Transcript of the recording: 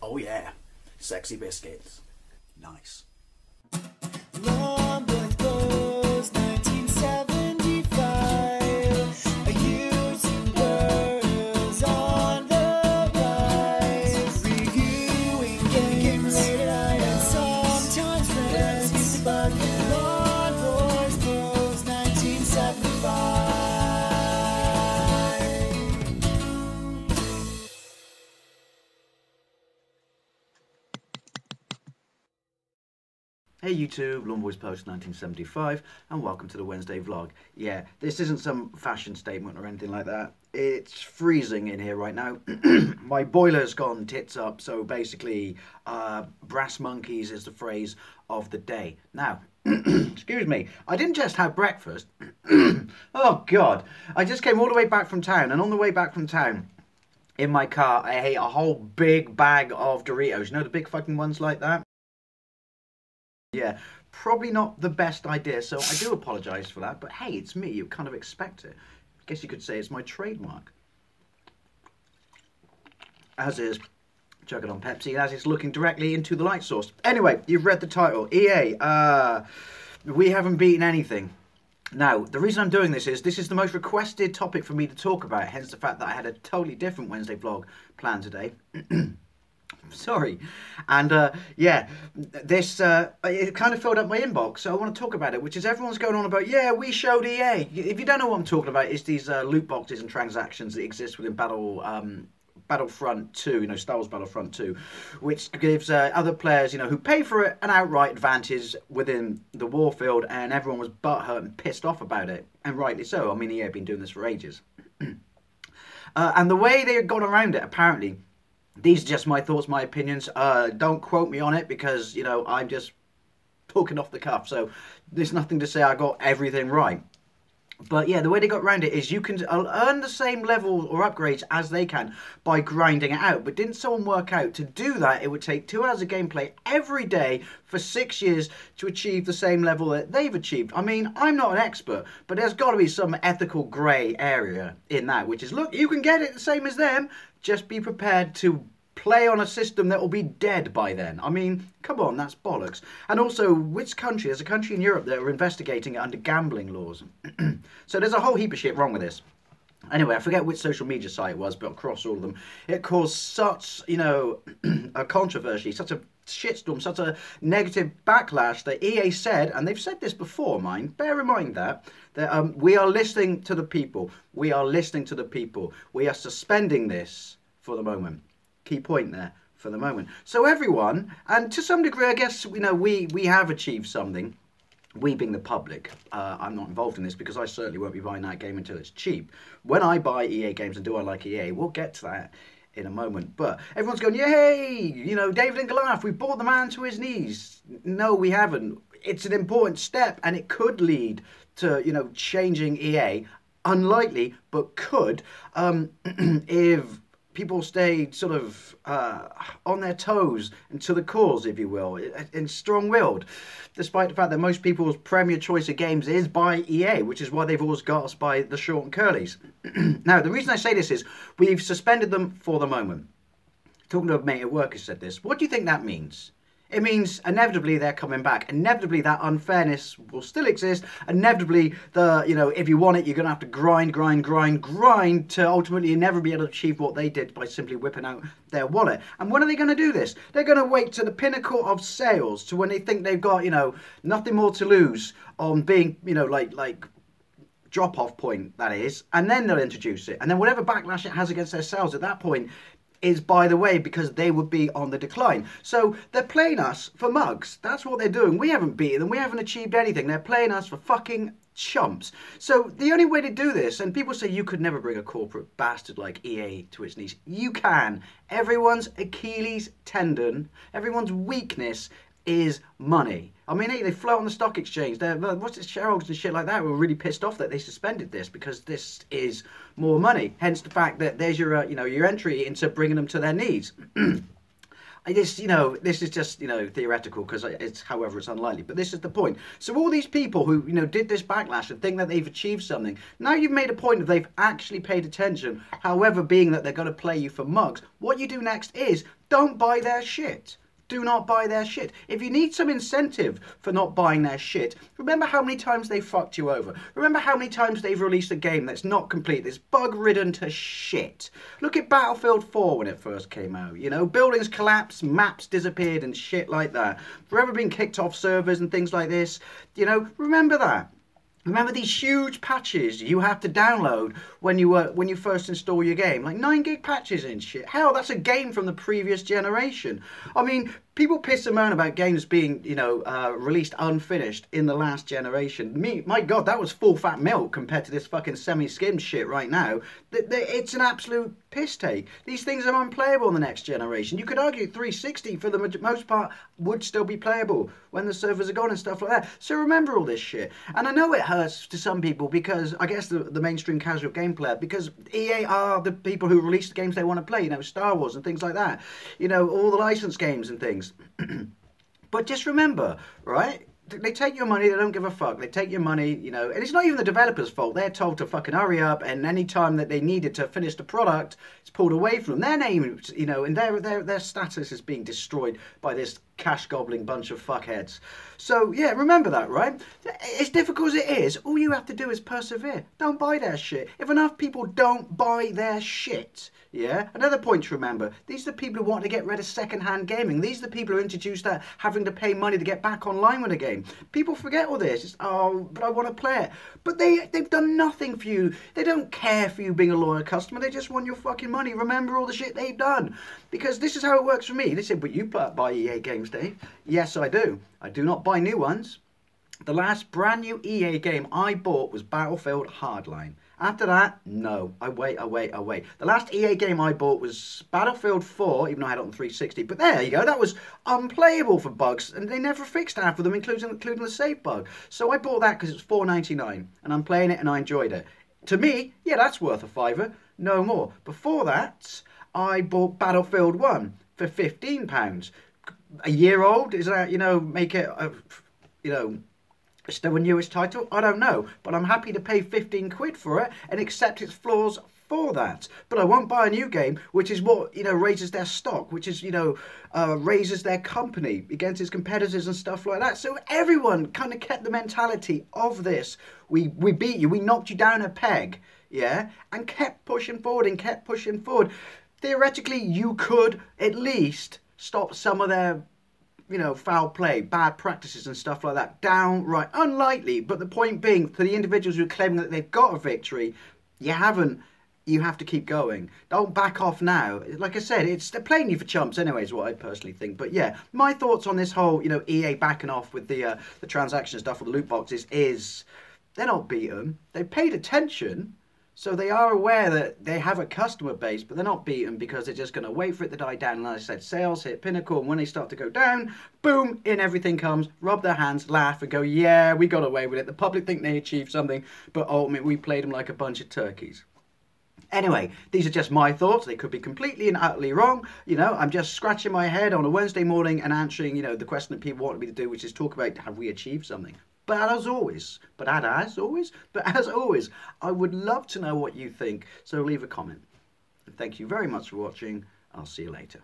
Oh yeah, sexy biscuits. Nice. Long Bros 1975. A YouTuber's on the rise. Reviewing games late at night and sometimes friends. But Long Bros 1975. Hey YouTube, Lawn Boys Post 1975, and welcome to the Wednesday vlog. Yeah, this isn't some fashion statement or anything like that. It's freezing in here right now. My boiler's gone tits up, so basically, brass monkeys is the phrase of the day. Now, excuse me, I didn't just have breakfast. Oh God, I just came all the way back from town, and on the way back from town, in my car, I ate a whole big bag of Doritos. You know the big fucking ones like that? Yeah, probably not the best idea, so I do apologise for that, but hey, it's me, you kind of expect it. I guess you could say it's my trademark. As is chugging on Pepsi, as it's looking directly into the light source. Anyway, you've read the title. EA, we haven't beaten anything. Now, the reason I'm doing this is the most requested topic for me to talk about, hence the fact that I had a totally different Wednesday vlog planned today. Sorry. And yeah, this it kind of filled up my inbox, so I want to talk about it, which is everyone's going on about, yeah, we showed EA. If you don't know what I'm talking about, it's these loot boxes and transactions that exist within Battlefront 2, you know, Star Wars Battlefront 2, which gives other players, you know, who pay for it, an outright advantage within the warfield, and everyone was butthurt and pissed off about it, and rightly so. I mean, EA have been doing this for ages. And the way they got around it, apparently, these are just my thoughts, my opinions. Don't quote me on it because, you know, I'm just talking off the cuff. So there's nothing to say I got everything right. But yeah, the way they got around it is you can earn the same level or upgrades as they can by grinding it out. But didn't someone work out to do that, it would take 2 hours of gameplay every day for 6 years to achieve the same level that they've achieved? I mean, I'm not an expert, but there's got to be some ethical grey area in that, which is, look, you can get it the same as them, just be prepared to play on a system that will be dead by then. I mean, come on, that's bollocks. And also, which country? There's a country in Europe that are investigating it under gambling laws. So there's a whole heap of shit wrong with this. Anyway, I forget which social media site it was, but across all of them, it caused such, you know, a controversy, such a shitstorm, such a negative backlash that EA said, and they've said this before, mind, bear in mind that we are listening to the people. We are listening to the people. We are suspending this for the moment. Key point there, for the moment. So everyone, and to some degree, I guess, you know, we have achieved something. We being the public. I'm not involved in this because I certainly won't be buying that game until it's cheap. When I buy EA games, and do I like EA, we'll get to that in a moment. But everyone's going, yay, you know, David and Goliath, we brought the man to his knees. No, we haven't. It's an important step, and it could lead to, you know, changing EA. Unlikely, but could, if people stay sort of on their toes and to the cause, if you will, and strong-willed, despite the fact that most people's premier choice of games is by EA, which is why they've always got us by the short and curlies. Now, the reason I say this is we've suspended them for the moment. Talking to a mate at work who said this. What do you think that means? It means inevitably they're coming back. Inevitably that unfairness will still exist. Inevitably, you know, if you want it, you're going to have to grind to ultimately never be able to achieve what they did by simply whipping out their wallet. And when are they going to do this? They're going to wait to the pinnacle of sales, to when they think they've got, you know, nothing more to lose on being, you know, like drop-off point, that is, and then they'll introduce it. And then whatever backlash it has against their sales at that point is by the way, because they would be on the decline. So they're playing us for mugs. That's what they're doing. We haven't beaten them. We haven't achieved anything. They're playing us for fucking chumps. So the only way to do this, and people say you could never bring a corporate bastard like EA to its knees. You can. Everyone's Achilles tendon, everyone's weakness is money. I mean, hey, they float on the stock exchange. What's it, shareholders and shit like that were really pissed off that they suspended this because this is more money. Hence the fact that there's your, you know, your entry into bringing them to their knees. This, this is just, theoretical because it's, however, it's unlikely. But this is the point. So all these people who, did this backlash and think that they've achieved something, now you've made a point of they've actually paid attention. However, being that they're going to play you for mugs, what you do next is don't buy their shit. Do not buy their shit. If you need some incentive for not buying their shit, remember how many times they fucked you over. Remember how many times they've released a game that's not complete, that's bug-ridden to shit. Look at Battlefield 4 when it first came out. Buildings collapsed, maps disappeared and shit like that. Forever being kicked off servers and things like this. Remember that. Remember these huge patches you have to download when you first install your game, like 9 gig patches and shit. Hell, that's a game from the previous generation. I mean, people piss and moan about games being, released unfinished in the last generation. My God, that was full fat milk compared to this fucking semi-skimmed shit right now. It's an absolute piss take. These things are unplayable in the next generation. You could argue 360 for the most part would still be playable when the servers are gone and stuff like that. So remember all this shit. And I know it hurts to some people because, I guess, the mainstream casual game player, because EA are the people who release the games they want to play, Star Wars and things like that. All the licensed games and things. But just remember, right? They take your money, they don't give a fuck. They take your money, and it's not even the developer's fault. They're told to fucking hurry up, and any time that they needed to finish the product, it's pulled away from them. Their name, and their status is being destroyed by this cash-gobbling bunch of fuckheads. So, yeah, remember that, right? As difficult as it is, all you have to do is persevere. Don't buy their shit. If enough people don't buy their shit, yeah? Another point to remember, these are the people who want to get rid of second-hand gaming. These are the people who introduced that having to pay money to get back online with a game. People forget all this. It's, oh, but I want to play it. But they've done nothing for you. They don't care for you being a loyal customer. They just want your fucking money. Remember all the shit they've done. Because this is how it works for me. They said, but you buy EA games, Dave. Yes, I do. I do not buy new ones. The last brand new EA game I bought was Battlefield Hardline. After that, no. I wait. The last EA game I bought was Battlefield 4, even though I had it on 360. But there you go, that was unplayable for bugs, and they never fixed half of them, including the save bug. So I bought that because it was $4.99, and I'm playing it and I enjoyed it. To me, yeah, that's worth a $5, no more. Before that, I bought Battlefield 1 for £15. A year old, is that, make it, still a newish title? I don't know, but I'm happy to pay 15 quid for it and accept its flaws for that. But I won't buy a new game, which is what, raises their stock, which is, raises their company against its competitors and stuff like that. So everyone kind of kept the mentality of this. We beat you, we knocked you down a peg, yeah, and kept pushing forward and kept pushing forward. Theoretically, you could at least stop some of their foul play, bad practices and stuff like that. Downright unlikely, but the point being, for the individuals who are claiming that they've got a victory, you haven't. You have to keep going. Don't back off now. Like I said, they're playing you for chumps anyway, is what I personally think. But yeah, my thoughts on this whole, EA backing off with the transaction stuff with the loot boxes is they're not beaten. They paid attention. So they are aware that they have a customer base, but they're not beaten because they're just going to wait for it to die down. And as I said, sales hit pinnacle, and when they start to go down, boom, in everything comes, rub their hands, laugh, and go, yeah, we got away with it. The public think they achieved something, but ultimately we played them like a bunch of turkeys. Anyway, these are just my thoughts. They could be completely and utterly wrong. I'm just scratching my head on a Wednesday morning and answering, the question that people want me to do, which is talk about, have we achieved something? But as always, I would love to know what you think, so leave a comment. And thank you very much for watching. I'll see you later.